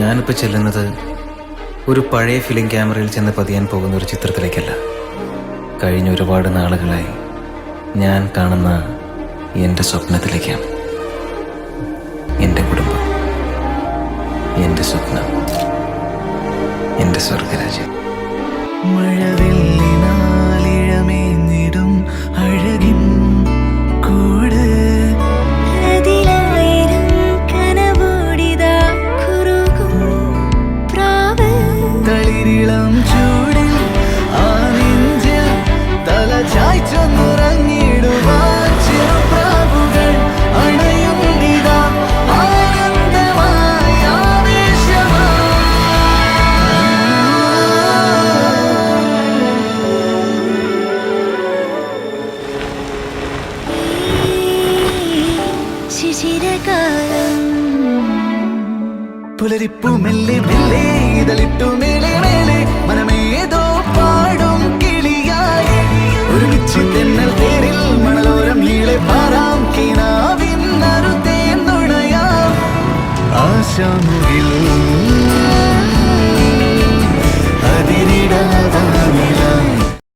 ഞാനിപ്പോൾ ചെല്ലുന്നത് ഒരു പഴയ ഫിലിം ക്യാമറയിൽ ചെന്ന് പതിയാൻ പോകുന്ന ഒരു ചിത്രത്തിലേക്കല്ല. കഴിഞ്ഞ ഒരുപാട് നാളുകളായി ഞാൻ കാണുന്ന എൻ്റെ സ്വപ്നത്തിലേക്കാണ്. എൻ്റെ കുടുംബം, എൻ്റെ സ്വപ്നം, എൻ്റെ സ്വർഗരാജ്യം. മഴവില്ലിനാലിഴമേഞ്ഞിടും അഴകിൻ കൂട്, അതിലായിരം കനവോടിതാ കുറുകും പ്രാവ്. തളിരിളം ചൂടിൽ ആ നെഞ്ചിൽ തല ചായ്ച്ചൊന്നുറങ്ങിടുവാൻ ചെറുപ്രാവുകൾ അണയുന്നിതാ ആനന്ദമായ ശിശിരകാലം പുലരിപ്പു മെല്ലെ മെല്ലെ ഇതളിട്ടു മേലെ മേലെ മനമേതോ പാടും കിളിയായി ഒരുമിച്ച് തെന്നൽ തേരിൽ മണലോരം നീളെ പാറാം കിനാവിൻ നറുതേൻ നുണയാം ആശാമുകിൽ